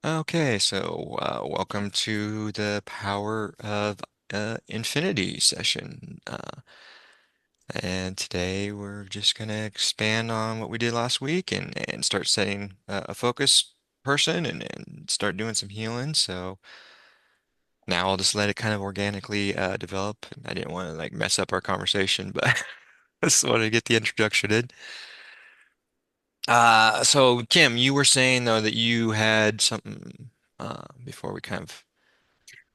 Okay, so welcome to the Power of Infinity session. And today we're just going to expand on what we did last week and start setting a focus person and start doing some healing. So now I'll just let it kind of organically develop. I didn't want to like mess up our conversation, but I just wanted to get the introduction in. So Kim, you were saying though that you had something before we kind of.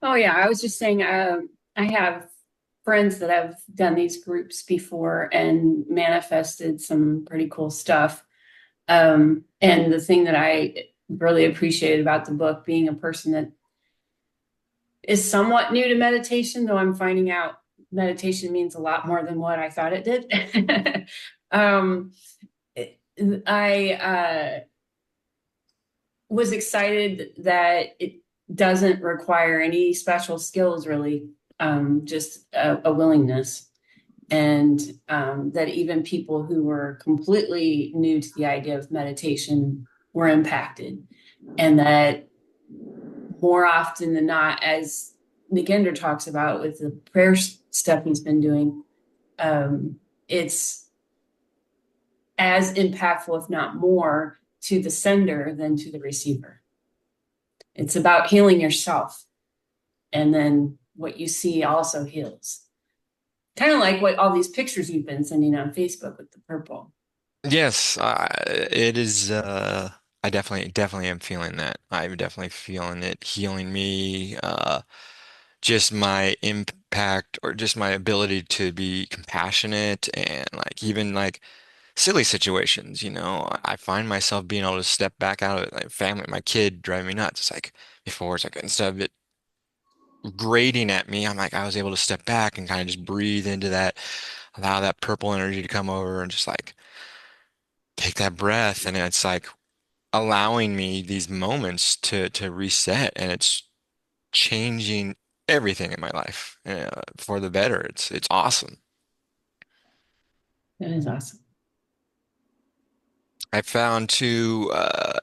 Oh yeah, I was just saying, I have friends that have done these groups before and manifested some pretty cool stuff. And the thing that I really appreciated about the book, being a person that is somewhat new to meditation, though I'm finding out meditation means a lot more than what I thought it did. um, I was excited that it doesn't require any special skills, really, just a willingness. And that even people who were completely new to the idea of meditation were impacted. And that more often than not, as Nikinder talks about with the prayer stuff he's been doing, it's as impactful, if not more, to the sender than to the receiver. It's about healing yourself. And then what you see also heals. Kind of like what all these pictures you've been sending on Facebook with the purple. Yes, it is. I definitely am feeling that. I'm definitely feeling it healing me. Just my impact or just my ability to be compassionate and like even like silly situations. I find myself being able to step back out of it. Like family, my kid driving me nuts. It's like before, it's like instead of it grating at me, I'm like I was able to step back and kind of just breathe into that, allow that purple energy to come over and just like take that breath. And it's like allowing me these moments to reset, and it's changing everything in my life for the better. It's awesome. That is awesome. I found too,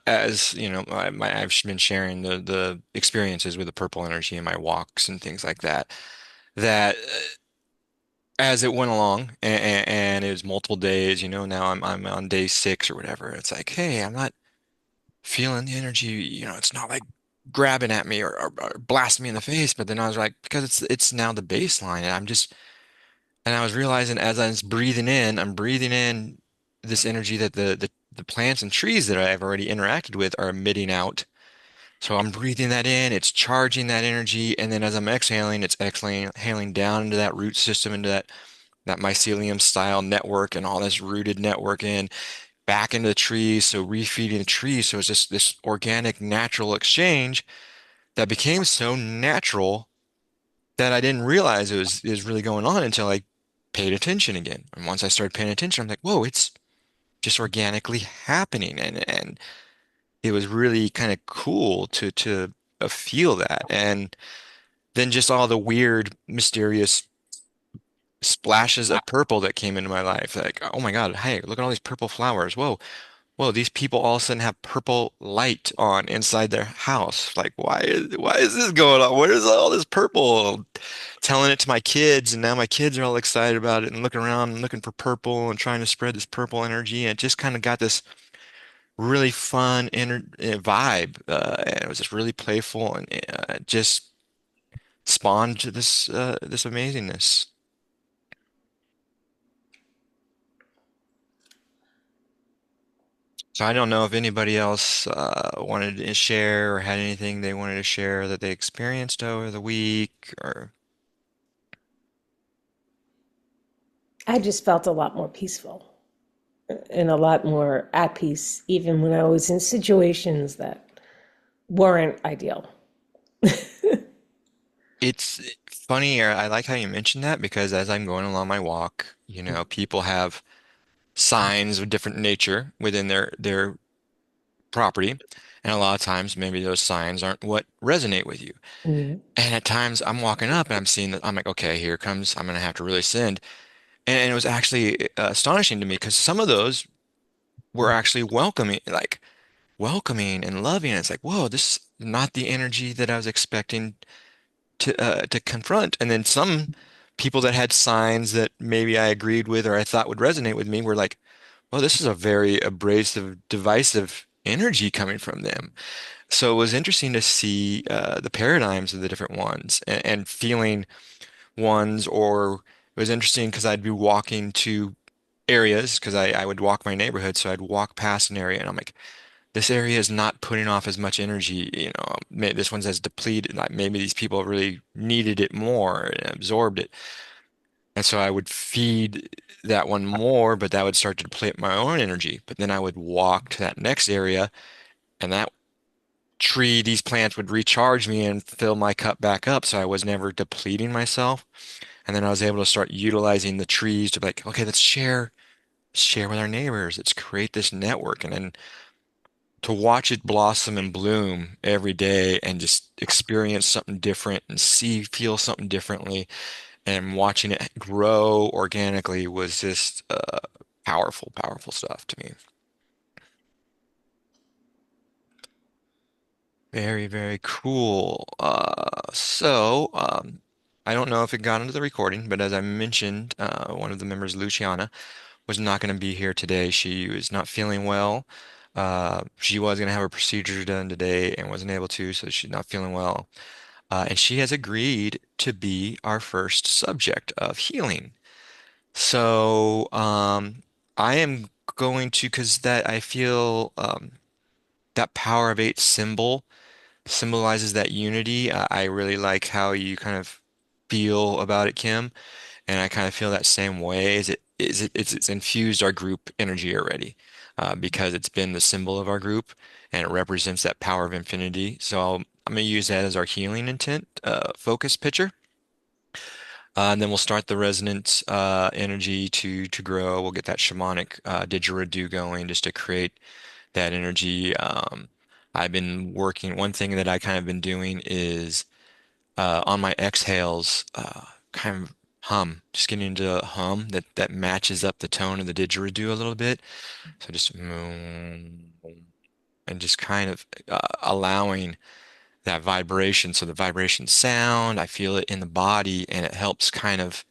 as you know, I've been sharing the experiences with the purple energy in my walks and things like that. That as it went along, and it was multiple days, now I'm on day 6 or whatever. It's like, hey, I'm not feeling the energy, it's not like grabbing at me or blasting me in the face, but then I was like, because it's now the baseline, and and I was realizing as I was breathing in, I'm breathing in this energy that the plants and trees that I've already interacted with are emitting out. So I'm breathing that in, it's charging that energy, and then as I'm exhaling, it's exhaling down into that root system, into that mycelium style network and all this rooted network in back into the trees, so refeeding the trees. So it's just this organic, natural exchange that became so natural that I didn't realize it was really going on until I paid attention again. And once I started paying attention, I'm like, whoa, it's just organically happening. And it was really kind of cool to feel that. And then just all the weird, mysterious splashes of purple that came into my life. Like, oh my God, hey, look at all these purple flowers. Whoa, these people all of a sudden have purple light on inside their house. Like, why is this going on? Where is all this purple? Telling it to my kids, and now my kids are all excited about it and looking around and looking for purple and trying to spread this purple energy. And it just kind of got this really fun vibe. And it was just really playful and just spawned this amazingness. So I don't know if anybody else wanted to share or had anything they wanted to share that they experienced over the week or I just felt a lot more peaceful and a lot more at peace, even when I was in situations that weren't ideal. it's funny, or I like how you mentioned that because as I'm going along my walk, people have signs of different nature within their property. And a lot of times maybe those signs aren't what resonate with you. Mm. And at times I'm walking up and I'm seeing that I'm like, okay, here comes, I'm gonna have to really send. And it was actually astonishing to me because some of those were actually welcoming. Like welcoming and loving. It's like, whoa, this is not the energy that I was expecting to confront. And then some people that had signs that maybe I agreed with or I thought would resonate with me were like, well, this is a very abrasive, divisive energy coming from them. So it was interesting to see the paradigms of the different ones and feeling ones, or it was interesting because I'd be walking to areas because I would walk my neighborhood. So I'd walk past an area and I'm like, this area is not putting off as much energy. This one's as depleted. Like maybe these people really needed it more and absorbed it. And so I would feed that one more, but that would start to deplete my own energy. But then I would walk to that next area and that tree, these plants would recharge me and fill my cup back up. So I was never depleting myself. And then I was able to start utilizing the trees to be like, okay, share with our neighbors. Let's create this network. And then to watch it blossom and bloom every day and just experience something different and feel something differently and watching it grow organically was just powerful, powerful stuff to me. Very, very cool. I don't know if it got into the recording, but as I mentioned, one of the members, Luciana, was not going to be here today. She was not feeling well. She was going to have her procedure done today and wasn't able to, so she's not feeling well. And she has agreed to be our first subject of healing. So, I am going to, because that I feel that power of eight symbolizes that unity. I really like how you kind of feel about it, Kim, and I kind of feel that same way. It's infused our group energy already, because it's been the symbol of our group and it represents that power of infinity. So I'm gonna use that as our healing intent focus picture. And then we'll start the resonance energy to grow. We'll get that shamanic didgeridoo going just to create that energy. I've been working. One thing that I kind of been doing is on my exhales, kind of hum, just getting into a hum that matches up the tone of the didgeridoo a little bit. So just and just kind of allowing that vibration. So the vibration sound, I feel it in the body, and it helps kind of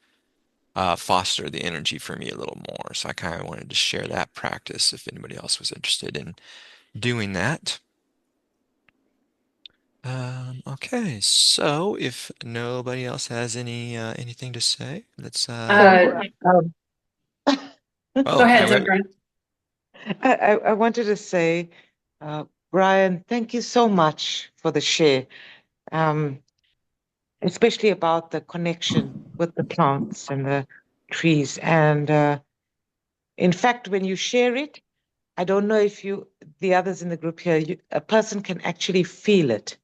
foster the energy for me a little more. So I kind of wanted to share that practice if anybody else was interested in doing that. Okay, so if nobody else has anything to say, let's So, Uh, um, Go oh, ahead, have Zebra. I wanted to say, uh, Brian, thank you so much for the share, um, especially about the connection with the plants and the trees. And in fact, when you share it, I don't know if the others in the group here, a person can actually feel it.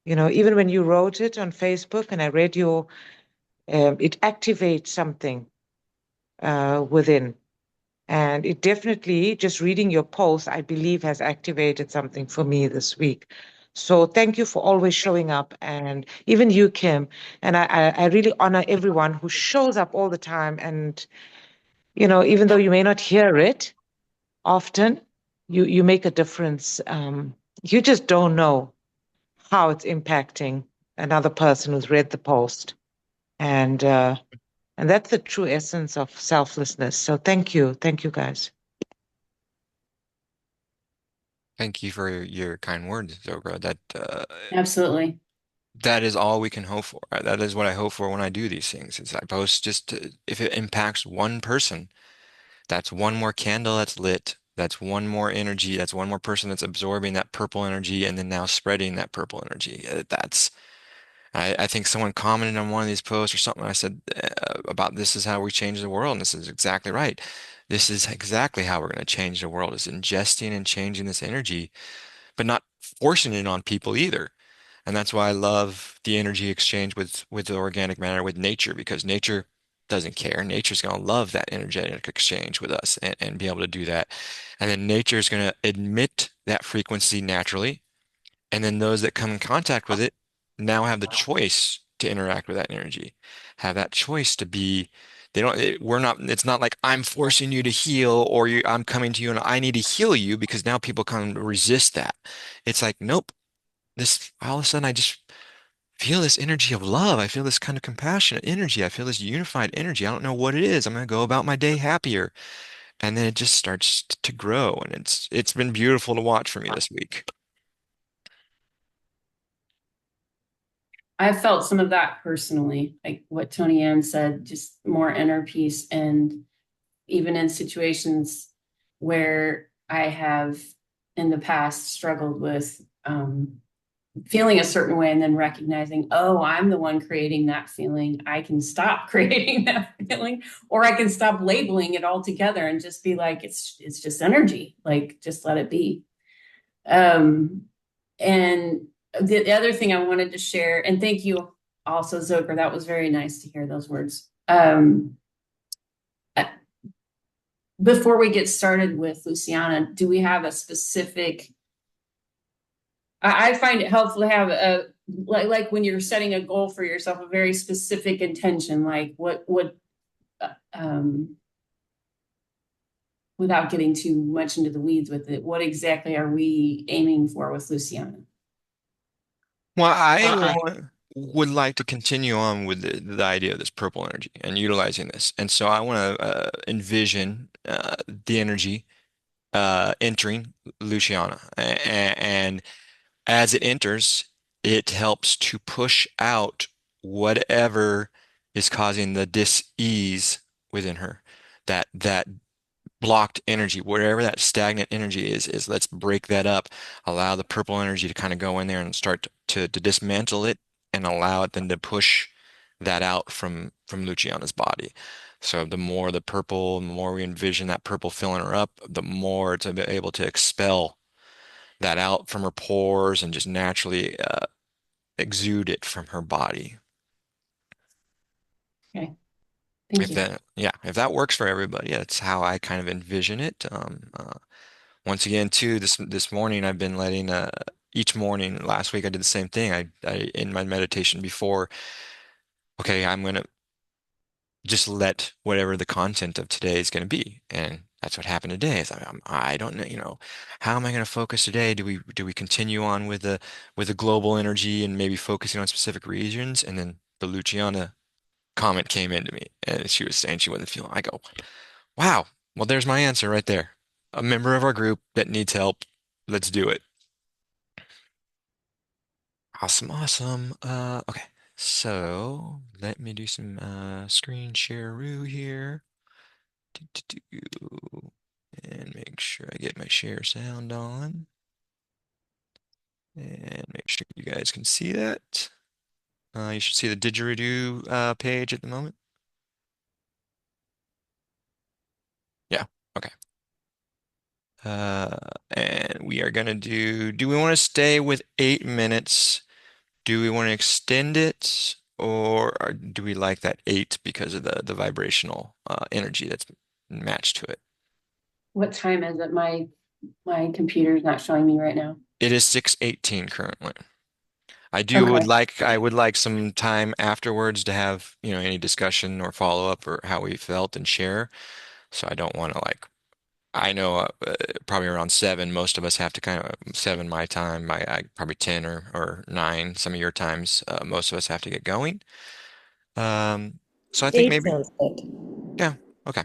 Even when you wrote it on Facebook and I read it activates something within. And it definitely, just reading your post, I believe has activated something for me this week. So thank you for always showing up, and even you, Kim. And I really honor everyone who shows up all the time. And, even though you may not hear it often, you make a difference. You just don't know how it's impacting another person who's read the post. And that's the true essence of selflessness. So thank you. Thank you, guys. thank you for your kind words, Zogra. Absolutely. That is all we can hope for. That is what I hope for when I do these things. Is I post if it impacts one person, that's one more candle that's lit. That's one more energy. That's one more person that's absorbing that purple energy and then now spreading that purple energy. I think someone commented on one of these posts or something. I said about this is how we change the world, and this is exactly right. This is exactly how we're going to change the world is ingesting and changing this energy, but not forcing it on people either. And that's why I love the energy exchange with the organic matter, with nature, because nature doesn't care. Nature's going to love that energetic exchange with us and be able to do that. And then nature is going to emit that frequency naturally. And then those that come in contact with it now have the choice to interact with that energy, have that choice to be They don't, we're not, it's not like I'm forcing you to heal or I'm coming to you and I need to heal you because now people come to resist that. It's like, nope, this, all of a sudden I just feel this energy of love. I feel this kind of compassionate energy. I feel this unified energy. I don't know what it is. I'm going to go about my day happier. And then it just starts to grow. And it's been beautiful to watch for me this week. I felt some of that personally, like what Tony Ann said, just more inner peace. And even in situations where I have in the past struggled with feeling a certain way and then recognizing, oh, I'm the one creating that feeling. I can stop creating that feeling, or I can stop labeling it altogether and just be like, it's just energy. Like just let it be. Um, and the other thing I wanted to share, and thank you also, Zoker, that was very nice to hear those words. Before we get started with Luciana, do we have a specific, I find it helpful to have a, like when you're setting a goal for yourself, a very specific intention, like um, without getting too much into the weeds with it, what exactly are we aiming for with Luciana? Well, I Uh-uh. would like to continue on with the idea of this purple energy and utilizing this. And so I want to envision the energy entering Luciana. And as it enters, it helps to push out whatever is causing the dis-ease within her. That blocked energy, wherever that stagnant energy is let's break that up, allow the purple energy to kind of go in there and start to dismantle it and allow it then to push that out from Luciana's body. So the more the purple, the more we envision that purple filling her up, the more to be able to expel that out from her pores and just naturally exude it from her body. Okay, thank If you. that, yeah, if that works for everybody, that's how I kind of envision it. Once again, too, this morning I've been letting each morning. Last week I did the same thing. I in my meditation before. Okay, I'm gonna just let whatever the content of today is gonna be, and that's what happened today. Is I don't know, how am I gonna focus today? Do we continue on with the global energy and maybe focusing on specific regions? And then the Luciana comment came into me, and she was saying she wasn't feeling. I go, wow. Well, there's my answer right there. A member of our group that needs help. Let's do it. Awesome, awesome. Okay. So let me do some screen share here. Do. And make sure I get my share sound on. And make sure you guys can see that. You should see the didgeridoo page at the moment. Yeah. Okay. Uh, and we are gonna do we want to stay with 8 minutes? Do we want to extend it, or do we like that eight because of the vibrational energy that's matched to it? What time is it? My computer's not showing me right now. It is 6:18 currently. Okay. I would like some time afterwards to have, any discussion or follow up or how we felt and share. So I don't want to I know probably around 7, most of us have to kind of 7 my time, I probably 10 or 9, some of your times, most of us have to get going. Um, so I think 8 maybe, sounds good. yeah, okay.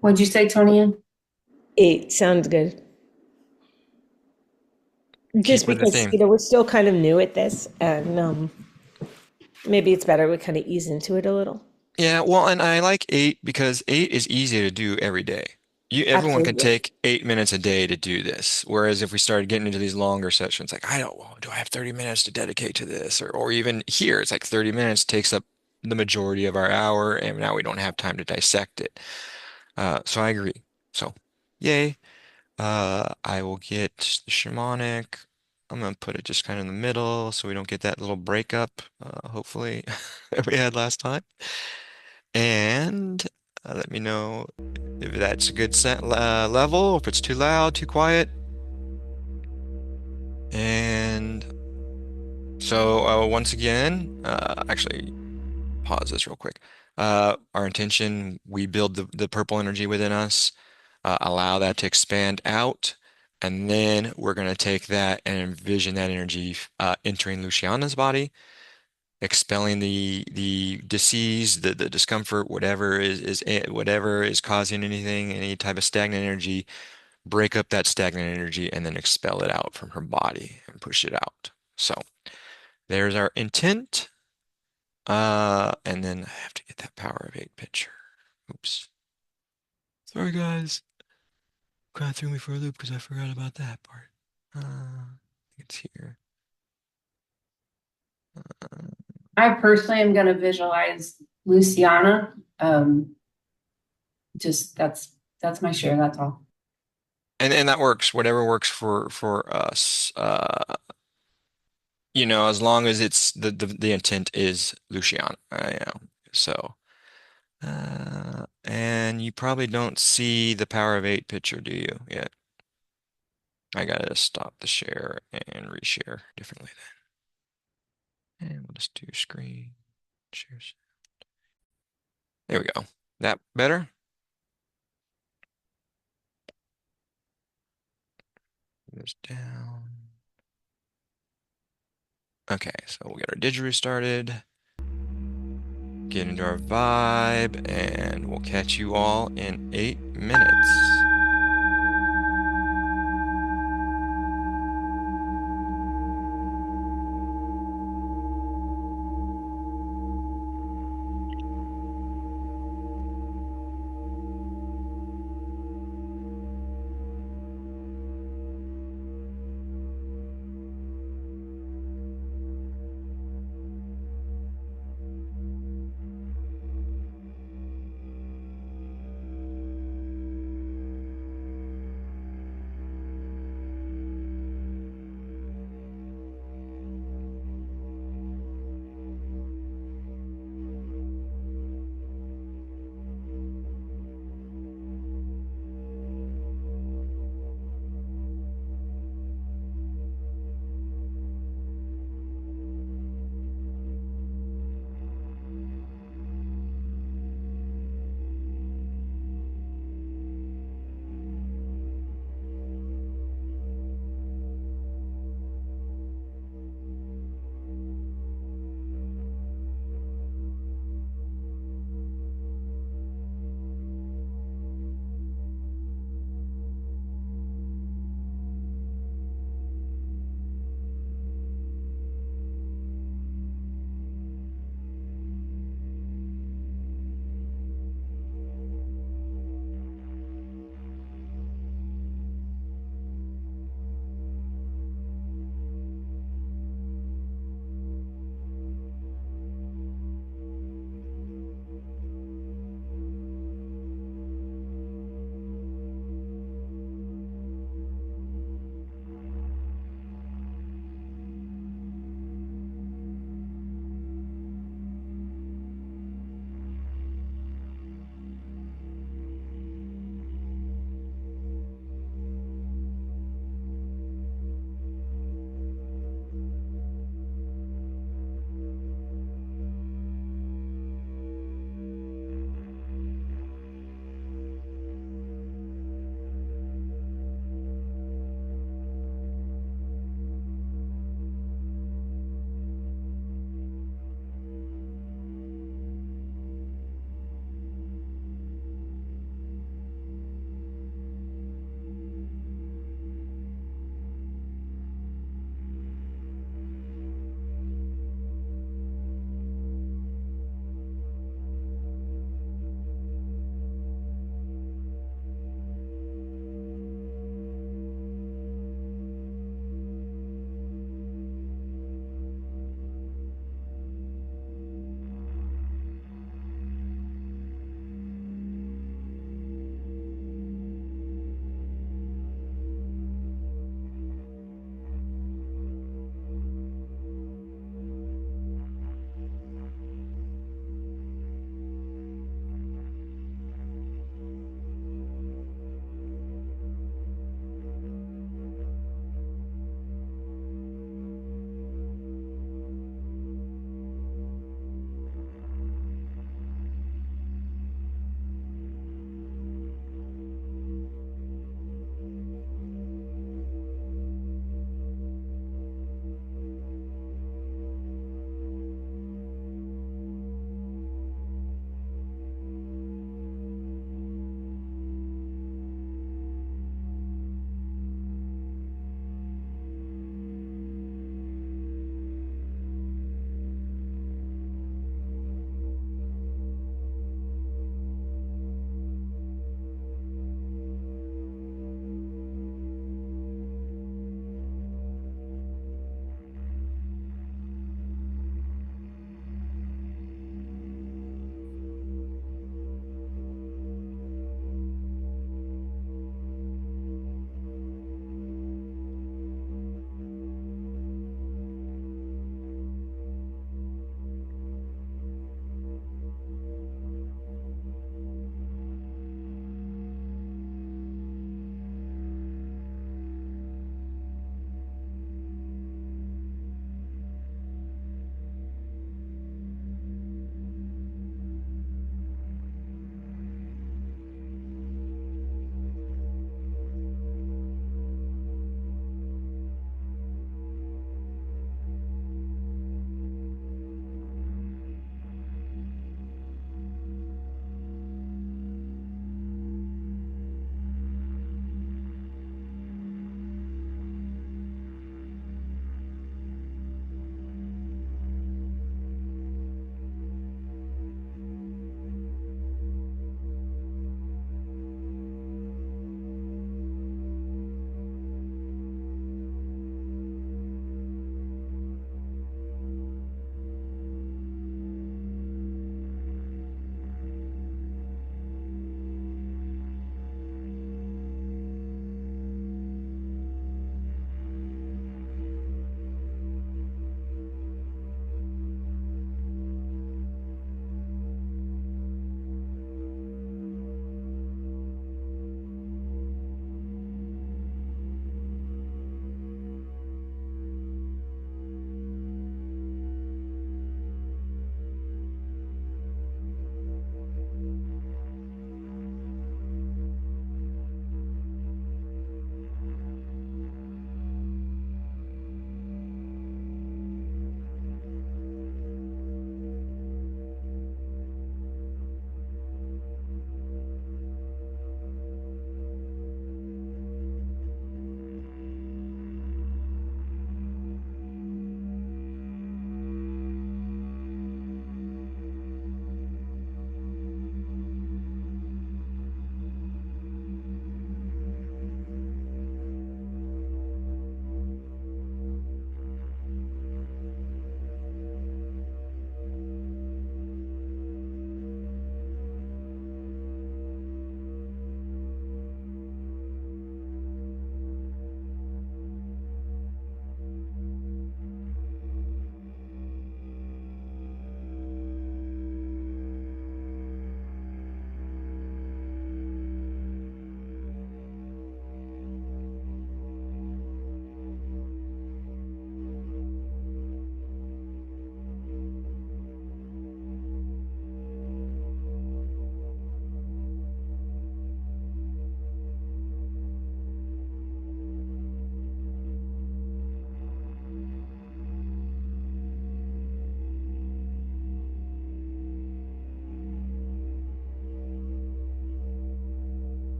What'd you say, Tony Ann? 8 sounds good. Keep Just with the because, theme. we're still kind of new at this, and maybe it's better we kind of ease into it a little. Yeah, well, and I like 8 because 8 is easy to do every day. Everyone can Absolutely. take 8 minutes a day to do this. Whereas if we started getting into these longer sessions, like I don't, well, do I have 30 minutes to dedicate to this? Or even here, it's like 30 minutes takes up the majority of our hour, and now we don't have time to dissect it. So I agree. So, yay. I will get the shamanic. I'm gonna put it just kind of in the middle so we don't get that little breakup, hopefully, that we had last time. And let me know if that's a good level, if it's too loud, too quiet. And so once again, actually pause this real quick. Our intention, we build the purple energy within us, allow that to expand out, and then we're going to take that and envision that energy entering Luciana's body, expelling the disease, the discomfort, whatever is causing anything, any type of stagnant energy, break up that stagnant energy and then expel it out from her body and push it out. So there's our intent. And then I have to get that power of eight picture. Oops. Sorry, guys. Kind of threw me for a loop because I forgot about that part. It's here. Uh, I personally am going to visualize Luciana. Just that's my share. That's all. and that works. Whatever works for us. As long as it's the intent is Luciana. So, and you probably don't see the power of eight picture, do you? Yet. I gotta stop the share and reshare differently then. And we'll just do screen shares. There we go. That better? Goes down. Okay, so we'll get our didgeridoo started, get into our vibe, and we'll catch you all in 8 minutes.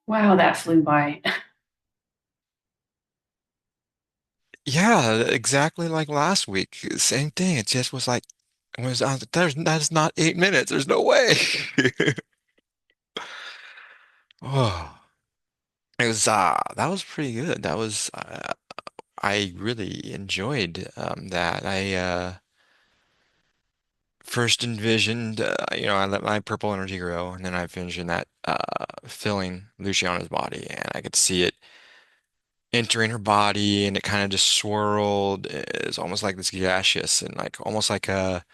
Wow, that flew by. Yeah, exactly like last week. Same thing. It just was like, that's not 8 minutes. There's no way. Oh, it was that was pretty good. That was I really enjoyed that. I first envisioned I let my purple energy grow, and then I envisioned that filling Luciana's body, and I could see it entering her body, and it kind of just swirled. It's almost like this gaseous and like almost like a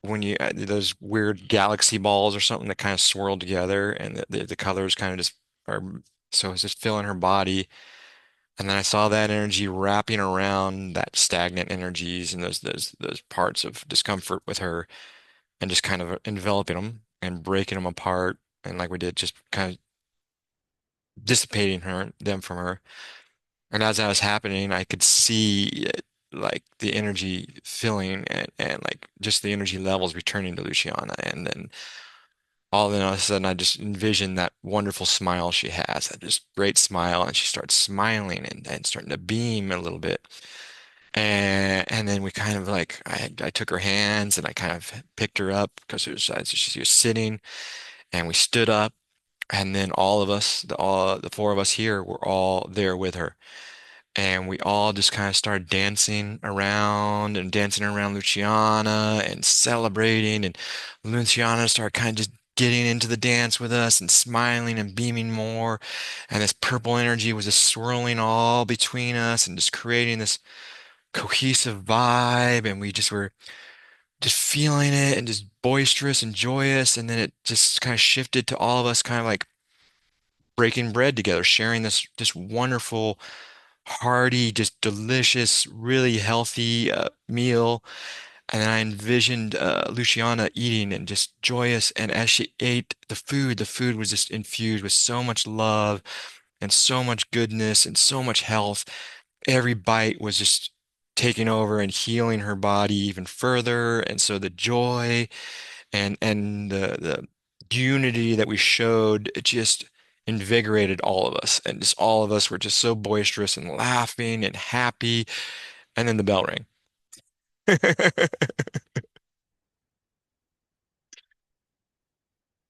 when you those weird galaxy balls or something that kind of swirl together, and the colors kind of just are. So it's just filling her body. And then I saw that energy wrapping around that stagnant energies and those parts of discomfort with her, and just kind of enveloping them and breaking them apart, and like we did, just kind of dissipating them from her. And as that was happening, I could see it, like the energy filling and like just the energy levels returning to Luciana, and then all of a sudden I just envisioned that wonderful smile she has, that just great smile, and she starts smiling and starting to beam a little bit. And then we kind of like I took her hands and I kind of picked her up because it was she was sitting, and we stood up, and then all of us, the four of us here, were all there with her. And we all just kind of started dancing around Luciana and celebrating. And Luciana started kind of just getting into the dance with us and smiling and beaming more. And this purple energy was just swirling all between us and just creating this cohesive vibe. And we just were just feeling it and just boisterous and joyous. And then it just kind of shifted to all of us kind of like breaking bread together, sharing this wonderful, hearty, just delicious, really healthy meal. And then I envisioned Luciana eating and just joyous. And as she ate the food was just infused with so much love and so much goodness and so much health. Every bite was just taking over and healing her body even further. And so the joy and the unity that we showed, it just invigorated all of us, and just all of us were just so boisterous and laughing and happy. And then the bell rang.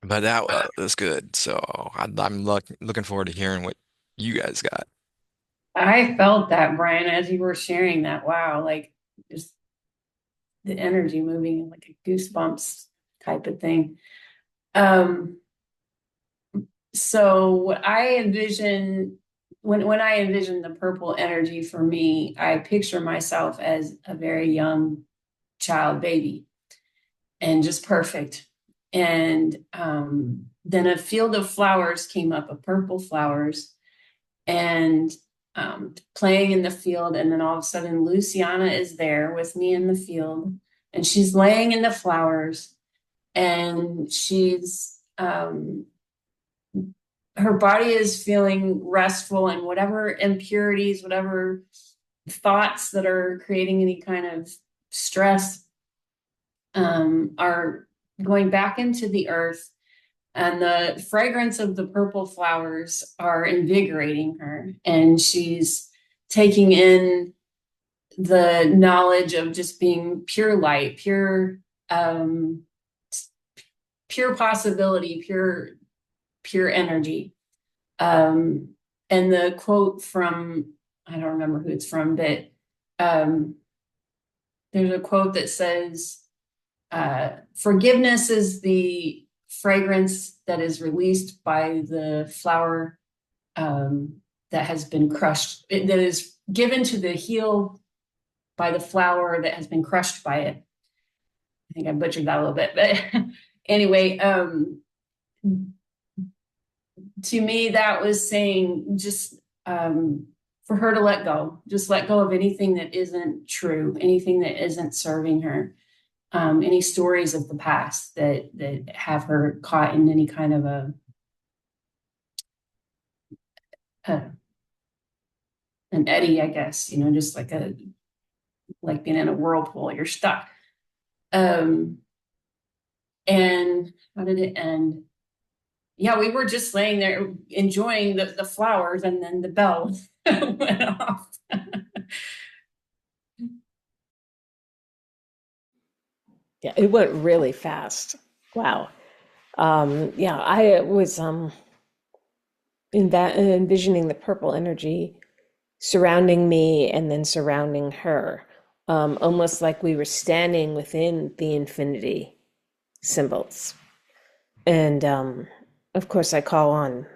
But that was good. So I'm looking forward to hearing what you guys got. I felt that, Brian, as you were sharing that. Wow, like just the energy moving like a goosebumps type of thing. Um, so what I envision when I envision the purple energy for me, I picture myself as a very young child baby and just perfect. And then a field of flowers came up, of purple flowers, and playing in the field. And then all of a sudden, Luciana is there with me in the field, and she's laying in the flowers, and she's her body is feeling restful, and whatever impurities, whatever thoughts that are creating any kind of stress are going back into the earth, and the fragrance of the purple flowers are invigorating her, and she's taking in the knowledge of just being pure light, um pure possibility, pure energy. And the quote from, I don't remember who it's from, but um there's a quote that says, forgiveness is the fragrance that is released by the flower that has been crushed, that is given to the heel by the flower that has been crushed by it. I think I butchered that a little bit, but anyway, to me, that was saying just for her to let go, just let go of anything that isn't true, anything that isn't serving her, any stories of the past that have her caught in any kind of a an eddy, I guess, just like being in a whirlpool, you're stuck. Um, and how did it end? Yeah, we were just laying there enjoying the flowers, and then the bell went off. Yeah, it went really fast. Wow. Yeah, I was envisioning the purple energy surrounding me and then surrounding her, almost like we were standing within the infinity symbols. And of course, I call on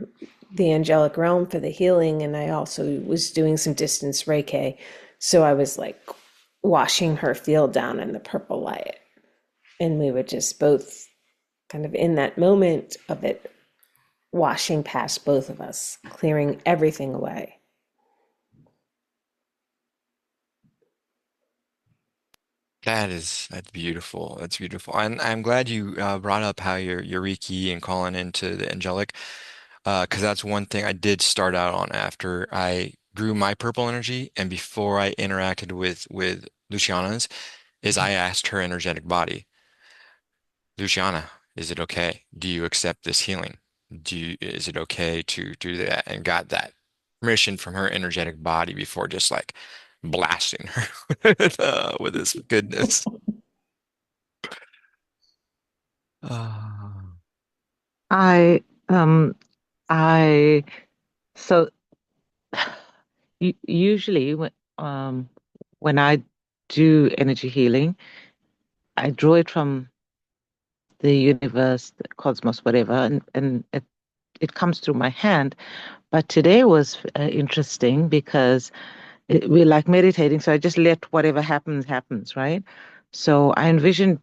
the angelic realm for the healing, and I also was doing some distance Reiki. So I was like washing her field down in the purple light. And we were just both kind of in that moment of it washing past both of us, clearing everything away. That's beautiful. That's beautiful. And I'm glad you brought up how you're Reiki and calling into the angelic, because that's one thing I did start out on after I grew my purple energy and before I interacted with Luciana's, is I asked her energetic body, Luciana, is it okay? Do you accept this healing? Is it okay to do that? And got that permission from her energetic body before just like blasting her with this goodness. Ah. I um I so usually when I do energy healing, I draw it from the universe, the cosmos, whatever, and it comes through my hand. But today was interesting because we're like meditating, so I just let whatever happens happens, right? So I envisioned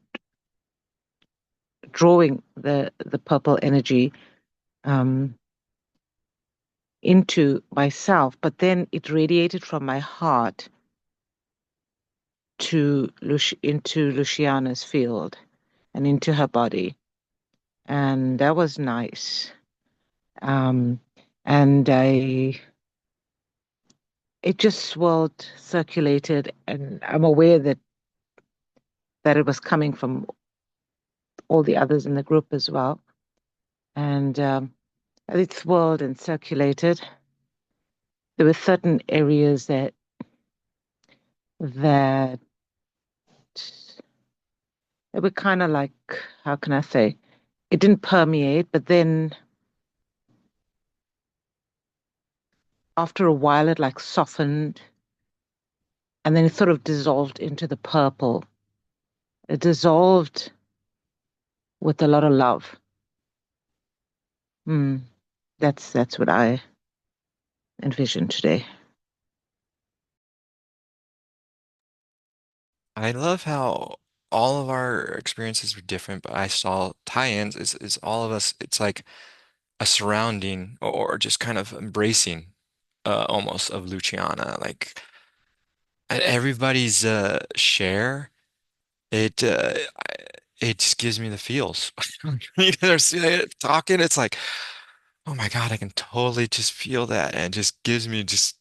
drawing the purple energy um, into myself, but then it radiated from my heart to into Luciana's field and into her body, and that was nice. Um, and it just swirled, circulated, and I'm aware that it was coming from all the others in the group as well. And it swirled and circulated. There were certain areas that they were kind of like, how can I say? It didn't permeate, but then after a while it like softened and then it sort of dissolved into the purple. It dissolved with a lot of love. Mm, that's what I envisioned today. I love how all of our experiences were different, but I saw tie-ins is all of us, it's like a surrounding or just kind of embracing almost of Luciana. Like everybody's share, it it just gives me the feels. You know, talking, it's like, oh my God, I can totally just feel that. And it just gives me just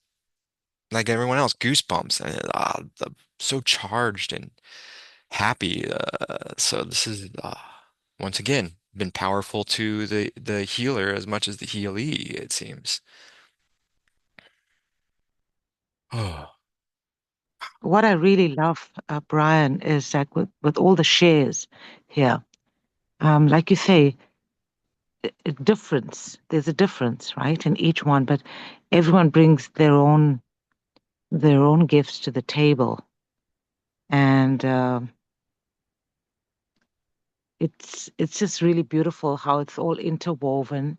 like everyone else, goosebumps and so charged and happy. So this is once again been powerful to the healer as much as the healee, it seems. Oh, What I really love, Brian, is like with all the shares here, like you say, a difference. There's a difference, right, in each one, but everyone brings their own gifts to the table, and it's just really beautiful how it's all interwoven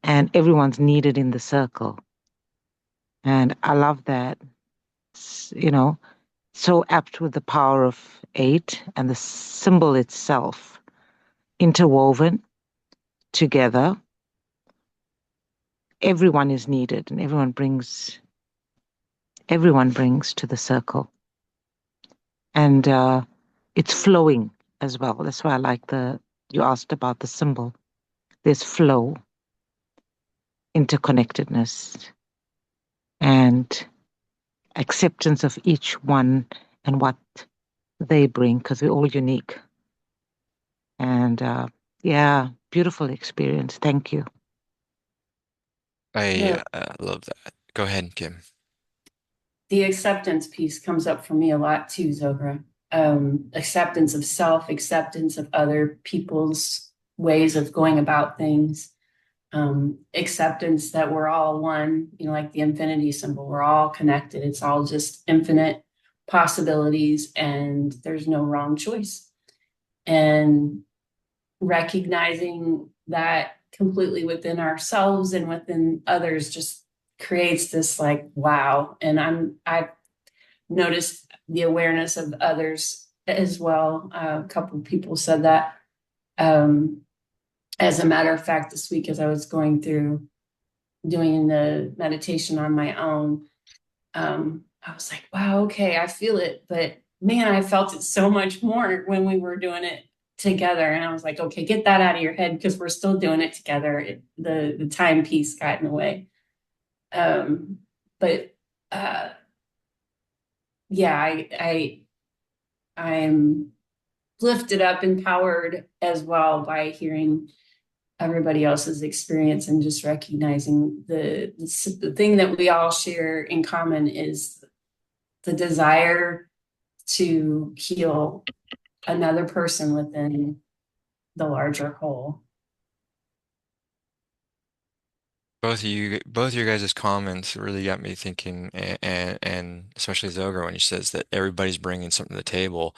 and everyone's needed in the circle, and I love that. You know, so apt with the power of eight and the symbol itself interwoven together. Everyone is needed, and everyone brings to the circle, and it's flowing as well. That's why I like the you asked about the symbol. There's flow, interconnectedness, and acceptance of each one and what they bring, because we're all unique. And Yeah, beautiful experience. Thank you. I The love that. Go ahead, Kim. the acceptance piece comes up for me a lot too, Zogra. Acceptance of self, acceptance of other people's ways of going about things, acceptance that we're all one, like the infinity symbol, we're all connected. It's all just infinite possibilities, and there's no wrong choice. And recognizing that completely within ourselves and within others just creates this like wow. And I've noticed the awareness of others as well. A couple of people said that. Um, as a matter of fact, this week as I was going through doing the meditation on my own, I was like, wow, okay, I feel it. But man, I felt it so much more when we were doing it together. And I was like, okay, get that out of your head because we're still doing it together. The time piece got in the way. But uh, yeah, I'm lifted up, empowered as well by hearing everybody else's experience and just recognizing the thing that we all share in common is the desire to heal another person within the larger whole. Both of your guys' comments really got me thinking, and especially Zoga when he says that everybody's bringing something to the table,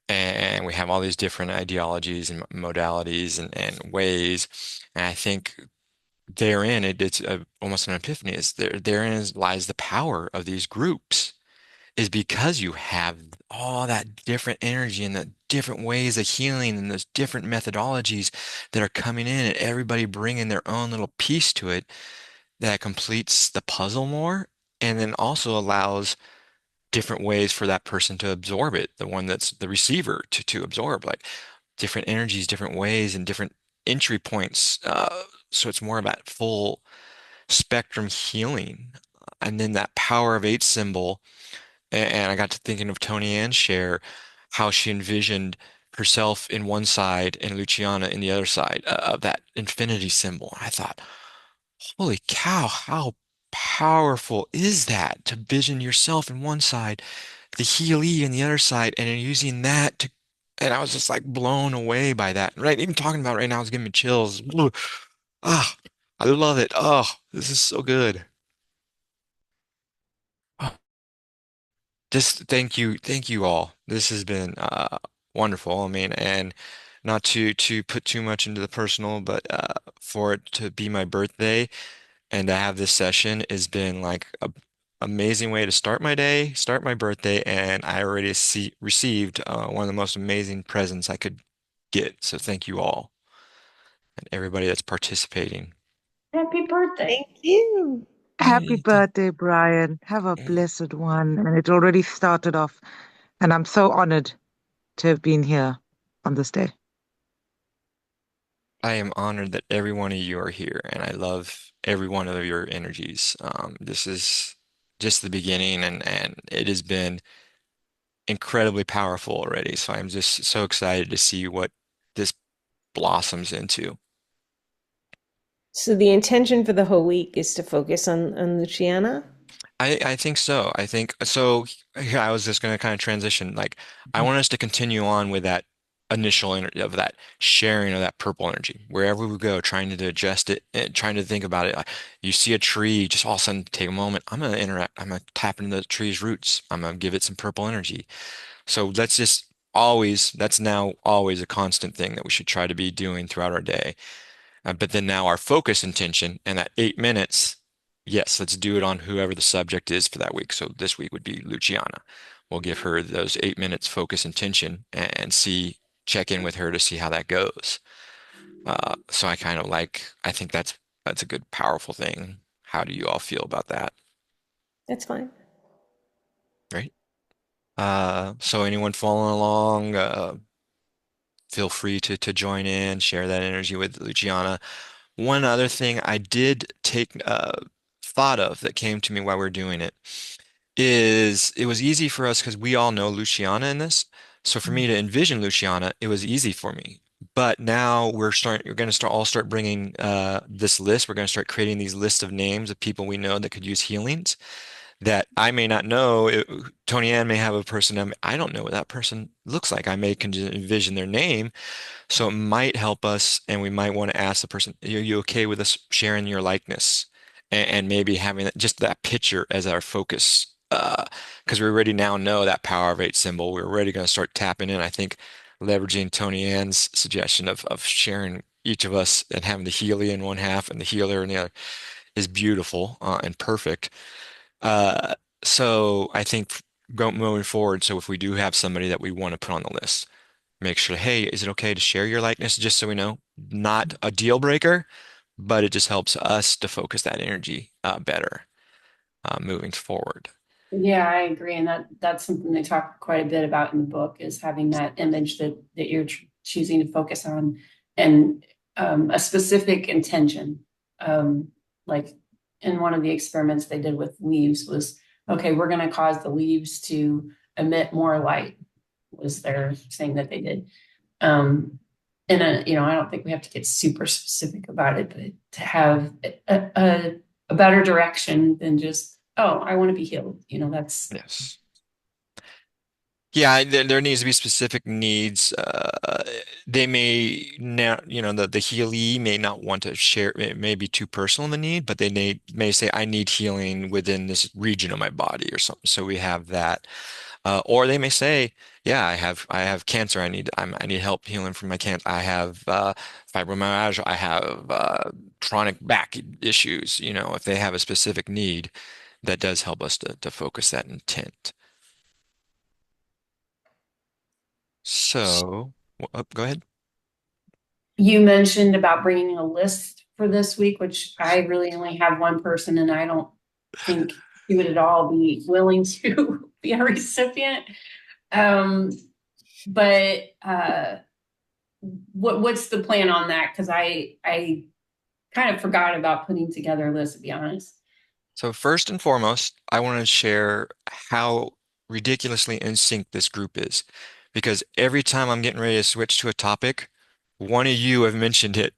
and we have all these different ideologies and modalities and ways, and I think therein it's almost an epiphany. Lies the power of these groups, is because you have all that different energy and the different ways of healing and those different methodologies that are coming in, and everybody bringing their own little piece to it that completes the puzzle more, and then also allows different ways for that person to absorb it, the one that's the receiver to absorb, like different energies, different ways, and different entry points. So it's more about full spectrum healing. And then that power of eight symbol, and I got to thinking of Tony Ann's share, how she envisioned herself in one side and Luciana in the other side of that infinity symbol. I thought, holy cow, how powerful is that to vision yourself in one side, the Healy in the other side, and then using that to, and I was just like blown away by that. Right, even talking about it right now is giving me chills. Ugh. Ah, I love it. Oh, this is so good. Oh, just thank you all. This has been wonderful. I mean, and not to put too much into the personal, but for it to be my birthday and to have this session has been like a amazing way to start my day, start my birthday, and I already received one of the most amazing presents I could get. So thank you all and everybody that's participating. Happy birthday. Thank you. Happy Yeah, birthday, Brian. Have a blessed one. And it already started off. And I'm so honored to have been here on this day. I am honored that every one of you are here, and I love every one of your energies. This is just the beginning, and it has been incredibly powerful already. So I'm just so excited to see what this blossoms into. So the intention for the whole week is to focus on Luciana. I think so. I think so. Here, I was just going to kind of transition. Like, I Mhm. want us to continue on with that initial energy of that sharing of that purple energy wherever we go, trying to digest it and trying to think about it. Like, you see a tree, just all of a sudden take a moment. I'm going to interact. I'm going to tap into the tree's roots. I'm going to give it some purple energy. So let's just always, that's now always a constant thing that we should try to be doing throughout our day. But then now our focus intention and that 8 minutes, yes, let's do it on whoever the subject is for that week. So this week would be Luciana. We'll give her those 8 minutes focus intention and see, check in with her to see how that goes. So I kind of like, I think that's a good, powerful thing. How do you all feel about that? That's fine. Right? So anyone following along, feel free to join in, share that energy with Luciana. One other thing I did take thought of that came to me while we are doing it is it was easy for us because we all know Luciana in this. So for me to envision Luciana, it was easy for me. But now we're going to start bringing this list. We're going to start creating these lists of names of people we know that could use healings that I may not know. Tony Ann may have a person I don't know what that person looks like. I may can just envision their name, so it might help us, and we might want to ask the person, "Are you okay with us sharing your likeness?" And maybe having just that picture as our focus, because we already now know that power of eight symbol. We're already going to start tapping in. I think leveraging Tony Ann's suggestion of sharing each of us and having the Healy in one half and the healer in the other is beautiful and perfect. Uh, so I think moving forward, so if we do have somebody that we want to put on the list, make sure, hey, is it okay to share your likeness just so we know? Not a deal breaker, but it just helps us to focus that energy better moving forward. Yeah, I agree, and that's something they talk quite a bit about in the book is having that image that you're choosing to focus on, and a specific intention. Like in one of the experiments they did with leaves was, okay, we're going to cause the leaves to emit more light, was their thing that they did. And I don't think we have to get super specific about it, but to have a better direction than just, oh, I want to be healed. That's Yes. Yeah, there needs to be specific needs. They may now, the healee may not want to share, it may be too personal the need, but they may say, I need healing within this region of my body or something. So we have that. Or they may say, yeah, I have cancer. I need help healing from my cancer. I have fibromyalgia. I have chronic back issues. If they have a specific need, that does help us to focus that intent. So, go ahead. you mentioned about bringing a list for this week, which I really only have one person, and I don't think he would at all be willing to be a recipient. Um, but what's the plan on that? Because I kind of forgot about putting together a list, to be honest. So first and foremost, I want to share how ridiculously in sync this group is, because every time I'm getting ready to switch to a topic, one of you have mentioned it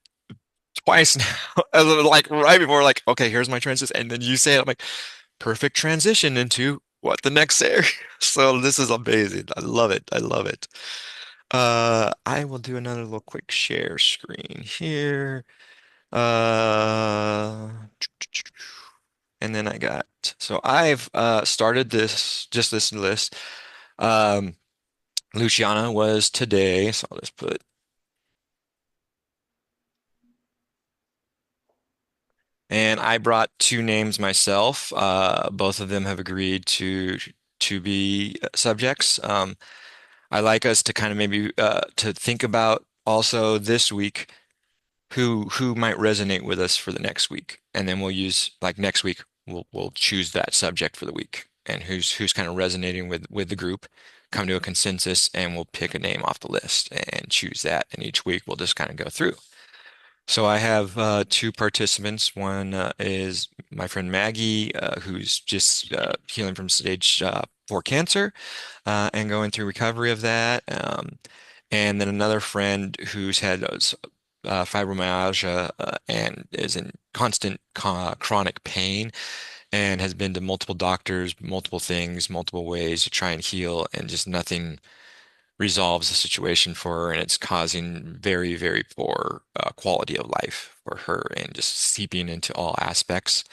twice now. Like right before, like, okay, here's my transition, and then you say it. I'm like, perfect transition into what the next area. So this is amazing. I love it. I love it. I will do another little quick share screen here. Uh, and then so I've started this list. Um, Luciana was today, so I'll just put, and I brought two names myself. Both of them have agreed to be subjects. I like us to kind of maybe to think about also this week who might resonate with us for the next week, and then we'll use like next week we'll choose that subject for the week and who's kind of resonating with the group, come to a consensus, and we'll pick a name off the list and choose that. And each week we'll just kind of go through. So I have two participants. One is my friend Maggie, who's just healing from stage 4 cancer and going through recovery of that. And then another friend who's had fibromyalgia and is in constant chronic pain and has been to multiple doctors, multiple things, multiple ways to try and heal, and just nothing resolves the situation for her, and it's causing very, very poor quality of life for her and just seeping into all aspects.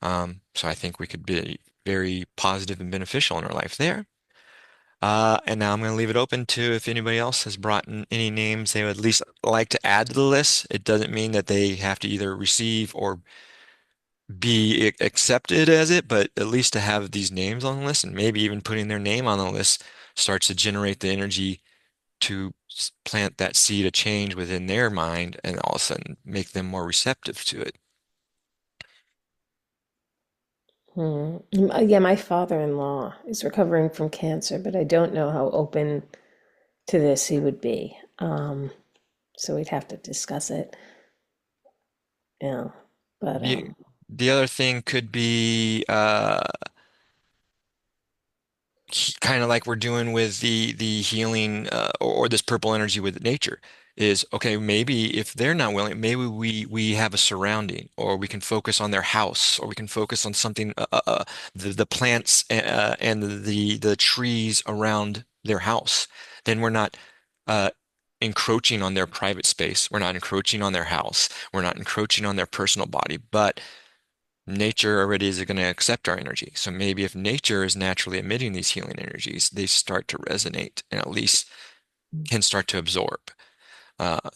So I think we could be very positive and beneficial in her life there. And now I'm going to leave it open to if anybody else has brought in any names they would at least like to add to the list. It doesn't mean that they have to either receive or be accepted as it, but at least to have these names on the list and maybe even putting their name on the list starts to generate the energy to plant that seed of change within their mind and all of a sudden make them more receptive to it. Yeah, my father-in-law is recovering from cancer, but I don't know how open to this he would be. So we'd have to discuss it. Yeah, but The other thing could be kind of like we're doing with the healing or this purple energy with nature. is okay, maybe if they're not willing, maybe we have a surrounding, or we can focus on their house, or we can focus on something, the plants, and the trees around their house. Then we're not uh, encroaching on their private space. We're not encroaching on their house. We're not encroaching on their personal body, but nature already is going to accept our energy. So maybe if nature is naturally emitting these healing energies, they start to resonate and at least can start to absorb.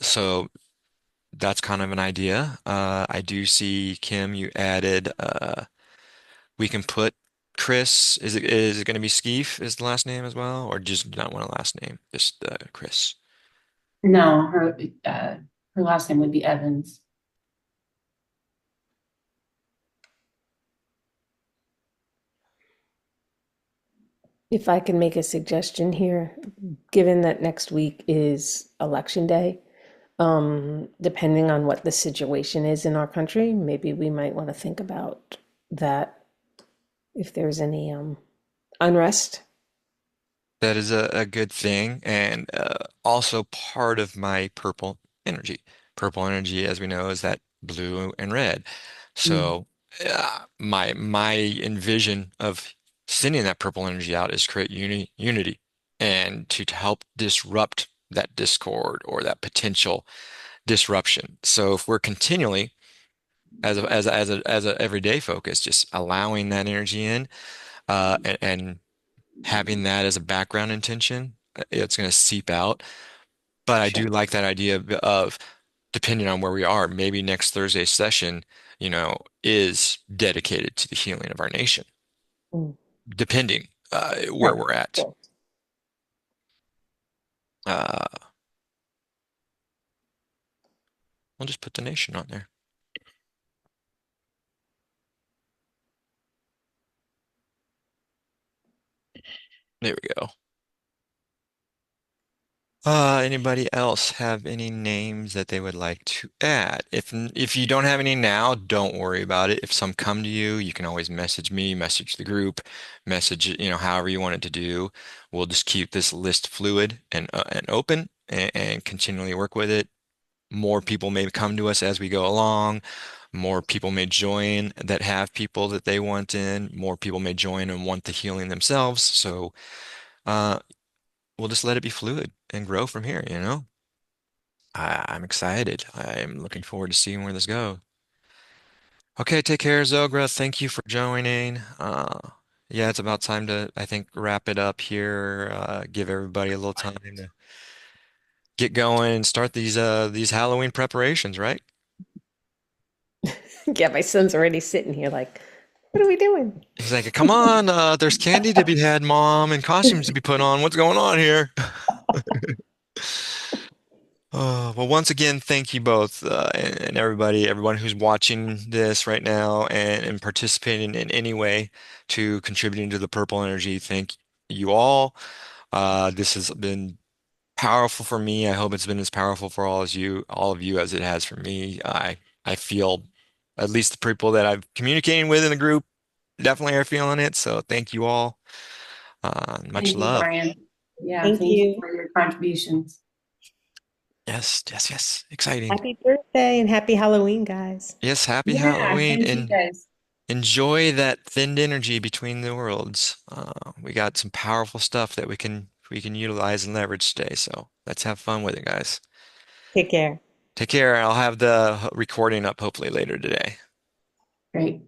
So that's kind of an idea. I do see, Kim, you added, we can put Chris, is it going to be Skeef is the last name as well, or just not one last name, just Chris? No, her last name would be Evans. If I can make a suggestion here, given that next week is election day, depending on what the situation is in our country, maybe we might want to think about that if there's any unrest. That is a good thing, and also part of my purple energy. Purple energy, as we know, is that blue and red. Mm. So my envision of sending that purple energy out is create unity, and to help disrupt that discord or that potential disruption. So if we're continually as a everyday focus, just allowing that energy in, and having that as a background intention, it's going to seep out. But I do Sure. like that idea of, depending on where we are, maybe next Thursday's session, is dedicated to the healing of our nation, Mm. depending where Sure. we're at. Sure. Uh, we'll just put the nation on there. There we go. Anybody else have any names that they would like to add? If you don't have any now, don't worry about it. If some come to you, you can always message me, message the group, message it, however you want it to do. We'll just keep this list fluid and open, and continually work with it. More people may come to us as we go along. More people may join that have people that they want in. More people may join and want the healing themselves. So, uh, we'll just let it be fluid and grow from here. I'm excited. I'm looking forward to seeing where this goes. Okay, take care, Zogra. Thank you for joining. Yeah, it's about time to, I think, wrap it up here. Give everybody a little time to get going and start these Halloween preparations, right? Yeah, my son's already sitting here like, what are we doing? He's like, "Come on, there's candy to be had, Mom, and costumes to be put on. What's going on here?" Well, once again, thank you both, and everyone who's watching this right now, and participating in any way to contributing to the Purple Energy. Thank you all. This has been powerful for me. I hope it's been as powerful for all of you as it has for me. I feel, at least the people that I've communicating with in the group definitely are feeling it. So thank you all. Much Thank you, love. Brian. Yeah, Thank thank you you. for your contributions. Yes, yes, yes. Exciting. Happy birthday and happy Halloween, guys. Yes, happy Yeah, Halloween, thank you and guys. enjoy that thinned energy between the worlds. We got some powerful stuff that we can utilize and leverage today. So let's have fun with it, guys. Take care. Take care. I'll have the recording up hopefully later today. Great.